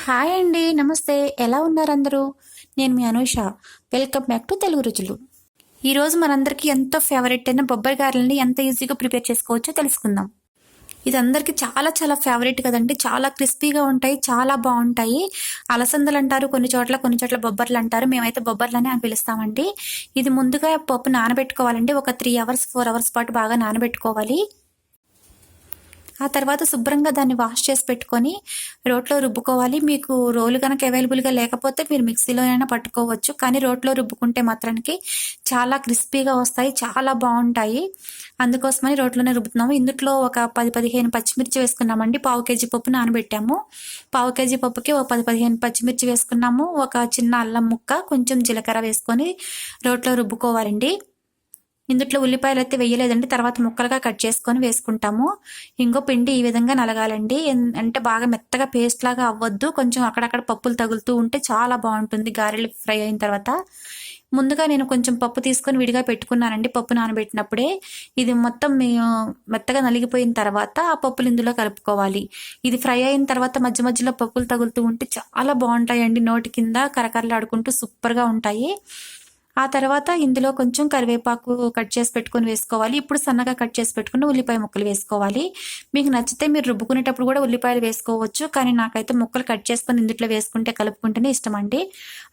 Hi అండి. నమస్తే. ఎలా ఉన్నారు అందరూ? నేను మీ Anusha. Welcome back to Telugu రుచులు. ఈరోజు మనందరికీ ఎంతో ఫేవరెట్ అయిన బొబ్బరి గారెలని ఎంత ఈజీగా ప్రిపేర్ చేసుకోవచ్చో తెలుసుకుందాం. ఇది అందరికీ చాలా చాలా ఫేవరెట్ కదండి. చాలా క్రిస్పీగా ఉంటాయి. చాలా బాగుంటాయి. అలసందలు అంటారు కొన్ని చోట్ల, కొన్ని చోట్ల బొబ్బర్లు అంటారు. మేమైతే బొబ్బర్లనే అని పిలుస్తామండి. ఇది ముందుగా పప్పు నానబెట్టుకోవాలండి. ఒక 3 అవర్స్ 4 అవర్స్ పాటు బాగా నానబెట్టుకోవాలి. ఆ తర్వాత శుభ్రంగా దాన్ని వాష్ చేసి పెట్టుకొని రోట్లో రుబ్బుకోవాలి. మీకు రోలు కనుక అవైలబుల్గా లేకపోతే మీరు మిక్సీలో అయినా పట్టుకోవచ్చు. కానీ రోట్లో రుబ్బుకుంటే మాత్రానికి చాలా క్రిస్పీగా వస్తాయి, చాలా బాగుంటాయి. అందుకోసమని రోట్లోనే రుబ్బుతున్నాము. ఇందులో ఒక 10-15 పచ్చిమిర్చి వేసుకున్నామండి. పావు కేజీ పప్పు నానబెట్టాము. పావు కేజీ పప్పుకి ఒక 10-15 పచ్చిమిర్చి వేసుకున్నాము. ఒక చిన్న అల్లం ముక్క, కొంచెం జీలకర్ర వేసుకొని రోట్లో రుబ్బుకోవాలండి. ఇందులో ఉల్లిపాయలు అయితే వేయలేదండి. తర్వాత ముక్కలుగా కట్ చేసుకొని వేసుకుంటాము. ఇంకో పిండి ఈ విధంగా నలగాలండి. అంటే బాగా మెత్తగా పేస్ట్ లాగా అవ్వద్దు. కొంచెం అక్కడక్కడ పప్పులు తగులుతూ ఉంటే చాలా బాగుంటుంది గారెలు ఫ్రై అయిన తర్వాత. ముందుగా నేను కొంచెం పప్పు తీసుకొని విడిగా పెట్టుకున్నానండి. పప్పు నానబెట్టినప్పుడే ఇది మొత్తం మెత్తగా నలిగిపోయిన తర్వాత ఆ పప్పులు ఇందులో కలుపుకోవాలి. ఇది ఫ్రై అయిన తర్వాత మధ్య మధ్యలో పప్పులు తగులుతూ ఉంటే చాలా బాగుంటాయండి. నోటి కింద కరకరలాడుకుంటూ సూపర్గా ఉంటాయి. ఆ తర్వాత ఇందులో కొంచెం కరివేపాకు కట్ చేసి పెట్టుకొని వేసుకోవాలి. ఇప్పుడు సన్నగా కట్ చేసి పెట్టుకుని ఉల్లిపాయ ముక్కలు వేసుకోవాలి. మీకు నచ్చితే మీరు రుబ్బుకునేటప్పుడు కూడా ఉల్లిపాయలు వేసుకోవచ్చు. కానీ నాకైతే ముక్కలు కట్ చేసుకొని ఇందులో వేసుకుంటే కలుపుకుంటేనే ఇష్టం అండి.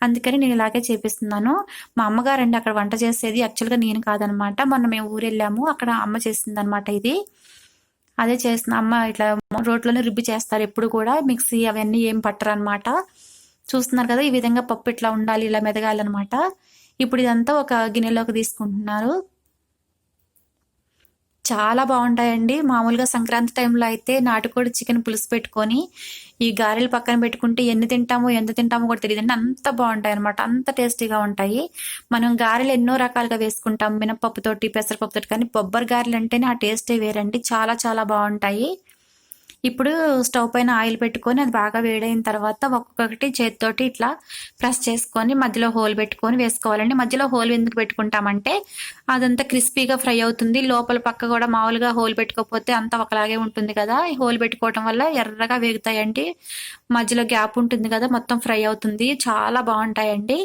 అందుకని నేను ఇలాగే చేపిస్తున్నాను. మా అమ్మగారండి అక్కడ వంట చేసేది. యాక్చువల్గా నేను కాదనమాట. మొన్న మేము ఊరెళ్ళాము, అక్కడ అమ్మ చేసింది అనమాట ఇది. అదే చేసిన అమ్మ ఇట్లా రోట్లోనే రుబ్బి చేస్తారు ఎప్పుడు కూడా. మిక్సీ అవన్నీ ఏం పట్టరు అనమాట. చూస్తున్నారు కదా, ఈ విధంగా పప్పు ఇట్లా ఉండాలి, ఇలా మెదగాలన్నమాట. ఇప్పుడు ఇదంతా ఒక గిన్నెలోకి తీసుకుంటున్నారు. చాలా బాగుంటాయండి. మామూలుగా సంక్రాంతి టైంలో అయితే నాటుకోడి చికెన్ పులుసు పెట్టుకొని ఈ గారెలు పక్కన పెట్టుకుంటే ఎన్ని తింటామో ఎంత తింటామో కూడా తెలియదండి. అంత బాగుంటాయి అనమాట. అంత టేస్టీగా ఉంటాయి. మనం గారెలు ఎన్నో రకాలుగా వేసుకుంటాం, మినపప్పుతోటి, పెసరపప్పుతోటి. కానీ బొబ్బరి గారెలు అంటేనే ఆ టేస్టే వేరండి. చాలా చాలా బాగుంటాయి. ఇప్పుడు స్టవ్ పైన ఆయిల్ పెట్టుకొని అది బాగా వేడైన తర్వాత ఒక్కొక్కటి చేతితోటి ఇట్లా ప్రెస్ చేసుకొని మధ్యలో హోల్ పెట్టుకొని వేసుకోవాలండి. మధ్యలో హోల్ ఎందుకు పెట్టుకుంటామంటే అదంతా క్రిస్పీగా ఫ్రై అవుతుంది. లోపల పక్క కూడా మామూలుగా హోల్ పెట్టుకోకపోతే అంతా ఒకలాగే ఉంటుంది కదా. ఈ హోల్ పెట్టుకోవటం వల్ల ఎర్రగా వేగుతాయండి. మధ్యలో గ్యాప్ ఉంటుంది కదా, మొత్తం ఫ్రై అవుతుంది. చాలా బాగుంటాయండి.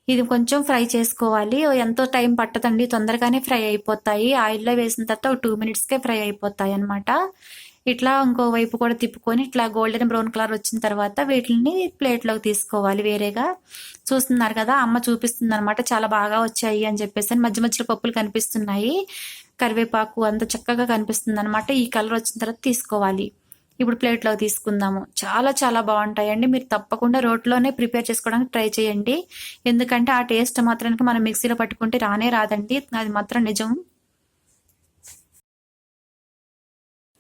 ఇది కొంచెం ఫ్రై చేసుకోవాలి. ఎంతో టైం పట్టదండి, తొందరగానే ఫ్రై అయిపోతాయి. ఆయిల్లో వేసిన తర్వాత ఒక 2 మినిట్స్కే ఫ్రై అయిపోతాయి అనమాట. ఇట్లా ఇంకో వైపు కూడా తిప్పుకొని ఇట్లా గోల్డెన్ బ్రౌన్ కలర్ వచ్చిన తర్వాత వీటిని ప్లేట్లోకి తీసుకోవాలి వేరేగా. చూస్తున్నారు కదా, అమ్మ చూపిస్తుంది అనమాట. చాలా బాగా వచ్చాయి అని చెప్పేసి. మధ్య మధ్యలో పప్పులు కనిపిస్తున్నాయి, కరివేపాకు అంత చక్కగా కనిపిస్తుంది అనమాట. ఈ కలర్ వచ్చిన తర్వాత తీసుకోవాలి. ఇప్పుడు ప్లేట్లోకి తీసుకుందాము. చాలా చాలా బాగుంటాయండి. మీరు తప్పకుండా రోట్లోనే ప్రిపేర్ చేసుకోవడానికి ట్రై చేయండి. ఎందుకంటే ఆ టేస్ట్ మాత్రానికి మనం మిక్సీలో పట్టుకుంటే రానే రాదండి. అది మాత్రం నిజం.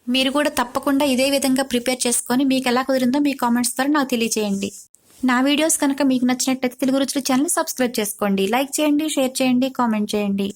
మీరు కూడా తప్పకుండా ఇదే విధంగా ప్రిపేర్ చేసుకొని మీకు ఎలా కుదిరిందో మీ కామెంట్స్ ద్వారా నాకు తెలియజేయండి. నా వీడియోస్ కనుక మీకు నచ్చినట్లయితే తెలుగు రుచులు ఛానల్ సబ్స్క్రైబ్ చేసుకోండి. లైక్ చేయండి, షేర్ చేయండి, కామెంట్ చేయండి.